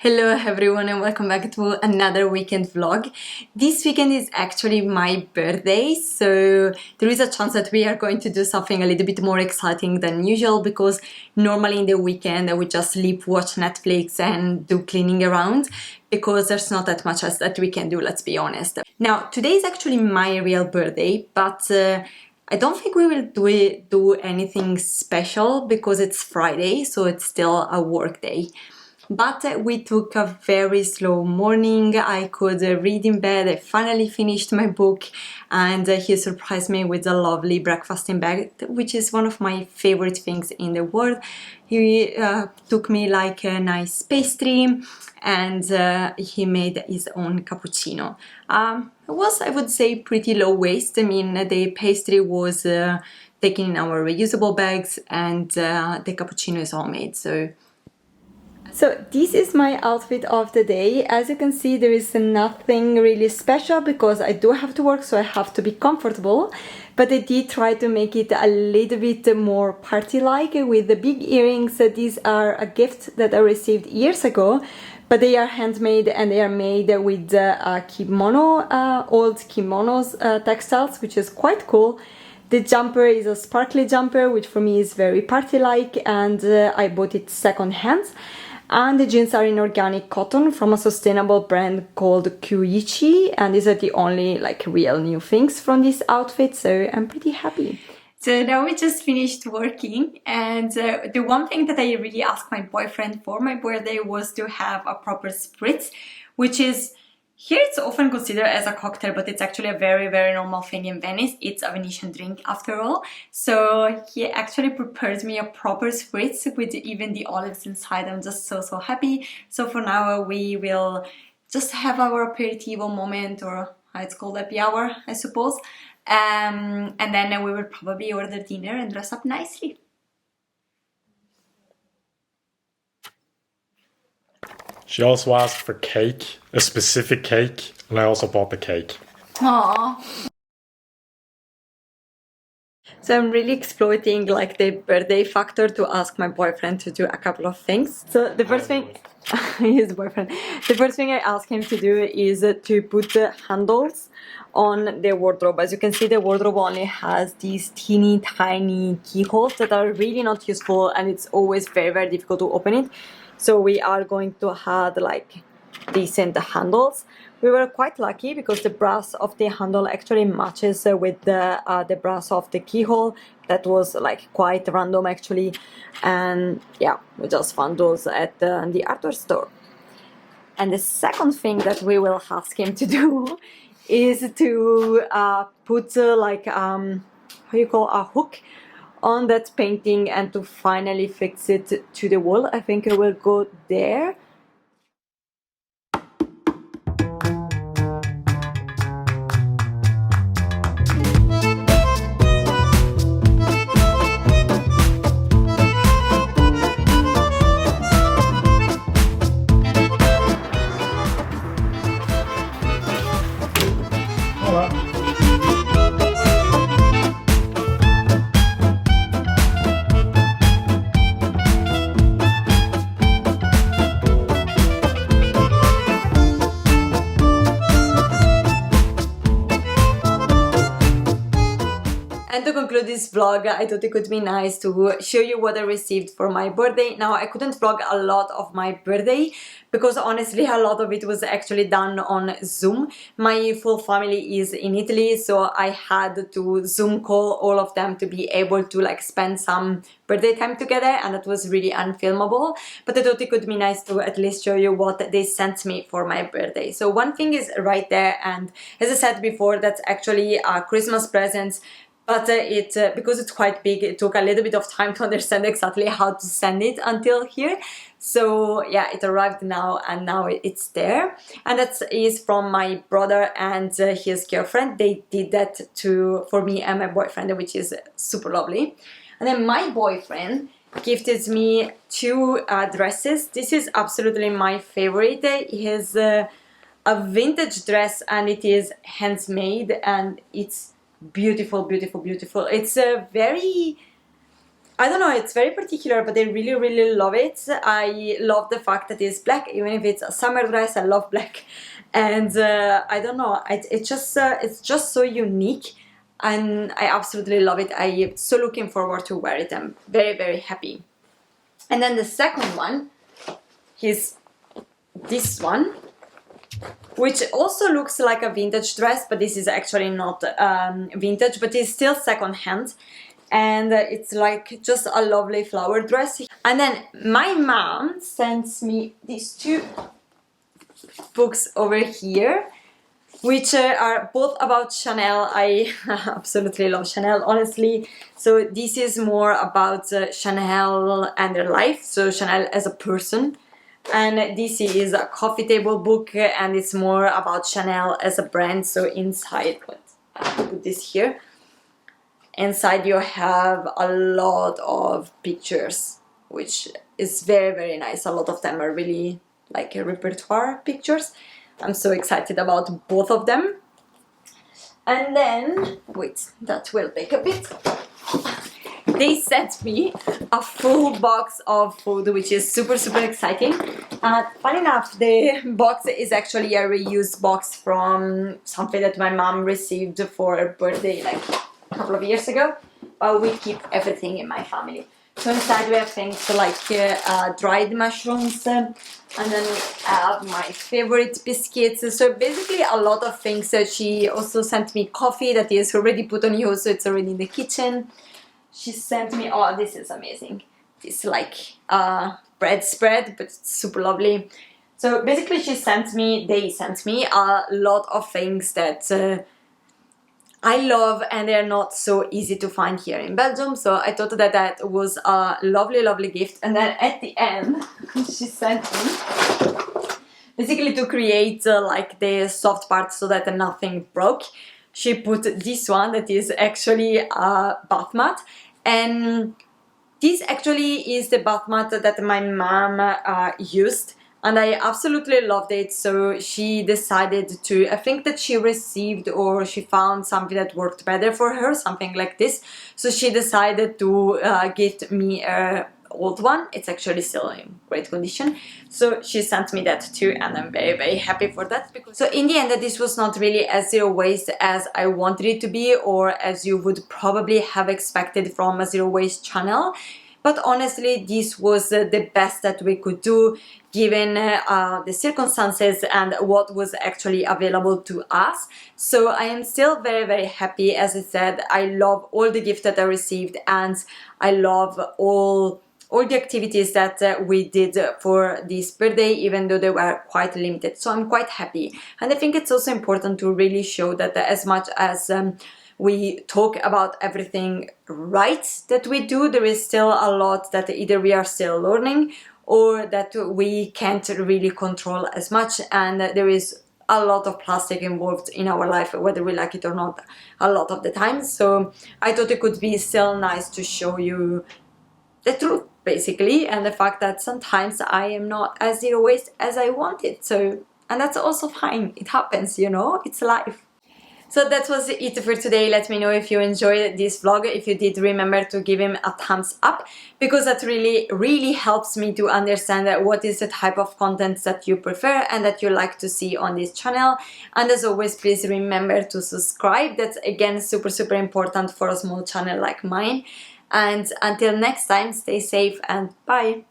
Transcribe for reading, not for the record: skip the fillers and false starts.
Hello everyone and welcome back to another weekend vlog. This weekend is actually my birthday, so there is a chance that we are going to do something a little bit more exciting than usual, because normally in the weekend I would just sleep, watch Netflix and do cleaning around, because there's not that much else that we can do, let's be honest. Now today is actually my real birthday, but I don't think we will do anything special because it's Friday, so it's still a work day. But we took a very slow morning. I could read in bed. I finally finished my book, and he surprised me with a lovely breakfast in bed, which is one of my favorite things in the world. He took me like a nice pastry, and he made his own cappuccino. It was, I would say, pretty low waste. I mean, the pastry was taken in our reusable bags, and the cappuccino is homemade. So this is my outfit of the day. As you can see, there is nothing really special because I do have to work, so I have to be comfortable. But I did try to make it a little bit more party-like with the big earrings. These are a gift that I received years ago, but they are handmade and they are made with kimono, old kimonos textiles, which is quite cool. The jumper is a sparkly jumper, which for me is very party-like, and I bought it second-hand. And the jeans are in organic cotton from a sustainable brand called Choux, and these are the only like real new things from this outfit, so I'm pretty happy. So now we just finished working, and the one thing that I really asked my boyfriend for my birthday was to have a proper spritz, which is, here it's often considered as a cocktail, but it's actually a very, very normal thing in Venice. It's a Venetian drink after all. So he actually prepared me a proper spritz with even the olives inside. I'm just so happy. So for now we will just have our aperitivo moment, or how it's called, happy hour, I suppose. And then we will probably order dinner and dress up nicely. She also asked for cake, a specific cake, and I also bought the cake. Aww. So I'm really exploiting like the birthday factor to ask my boyfriend to do a couple of things. So the first thing, his boyfriend, the first thing I ask him to do is to put the handles on the wardrobe. As you can see, the wardrobe only has these teeny tiny keyholes that are really not useful, and it's always very difficult to open it. So we are going to have like decent handles. We were quite lucky because the brass of the handle actually matches with the brass of the keyhole. That was like quite random actually, and yeah, we just found those at the hardware store. And the second thing that we will ask him to do is to put like how you call a hook on that painting and to finally fix it to the wall. I think I will go there. And to conclude this vlog, I thought it could be nice to show you what I received for my birthday. Now, I couldn't vlog a lot of my birthday because honestly a lot of it was actually done on Zoom. My full family is in Italy, so I had to Zoom call all of them to be able to like spend some birthday time together, and that was really unfilmable. But I thought it could be nice to at least show you what they sent me for my birthday. So one thing is right there, and as I said before, that's actually Christmas presents. But because it's quite big, it took a little bit of time to understand exactly how to send it until here. So yeah, it arrived now, and now it's there. And that is from my brother and his girlfriend. They did that for me and my boyfriend, which is super lovely. And then my boyfriend gifted me two dresses. This is absolutely my favorite. It is a vintage dress, and it is handmade, and it's beautiful. It's a very I don't know, it's very particular, but I really, really love it. I love the fact that it's black, even if it's a summer dress, I love black. And I don't know, it's just so unique, and I absolutely love it. I'm so looking forward to wear it. I'm very, very happy. And then the second one is this one, which also looks like a vintage dress, but this is actually not vintage, but it's still second hand. And it's like just a lovely flower dress. And then my mom sends me these two books over here, which are both about Chanel. I absolutely love Chanel, honestly. So this is more about Chanel and their life, so Chanel as a person. And this is a coffee table book, and it's more about Chanel as a brand. So inside, I'll put this here. Inside you have a lot of pictures, which is very, very nice. A lot of them are really like repertoire pictures. I'm so excited about both of them. And then, wait, that will take a bit. They sent me a full box of food, which is super, super exciting. Fun enough, the box is actually a reused box from something that my mom received for her birthday like a couple of years ago. But we keep everything in my family. So inside we have things like dried mushrooms, and then we have my favorite biscuits. So basically a lot of things. She also sent me coffee that is already put on you, so it's already in the kitchen. She sent me, oh, this is amazing. It's like bread spread, but it's super lovely. So basically they sent me a lot of things that I love, and they're not so easy to find here in Belgium. So I thought that that was a lovely, lovely gift. And then at the end, she sent me, basically to create like the soft part so that nothing broke, she put this one that is actually a bath mat. And this actually is the bath mat that my mom used, and I absolutely loved it. So she decided to, I think that she received or she found something that worked better for her, something like this. So she decided to gift me a old one. It's actually still in great condition. So she sent me that too, and I'm very, very happy for that. So in the end, this was not really as zero waste as I wanted it to be, or as you would probably have expected from a zero waste channel. But honestly, this was the best that we could do given the circumstances and what was actually available to us. So I am still very, very happy. As I said, I love all the gifts that I received, and I love all the activities that we did for this birthday, even though they were quite limited. So I'm quite happy. And I think it's also important to really show that as much as we talk about everything right that we do, there is still a lot that either we are still learning or that we can't really control as much, and there is a lot of plastic involved in our life, whether we like it or not, a lot of the time. So I thought it could be still nice to show you the truth, basically, and the fact that sometimes I am not as zero waste as I wanted. So, and that's also fine. It happens, you know, it's life. So that was it for today. Let me know if you enjoyed this vlog. If you did, remember to give him a thumbs up, because that really, really helps me to understand what is the type of content that you prefer and that you like to see on this channel. And as always, please remember to subscribe. That's again super, super important for a small channel like mine. And until next time, stay safe and bye.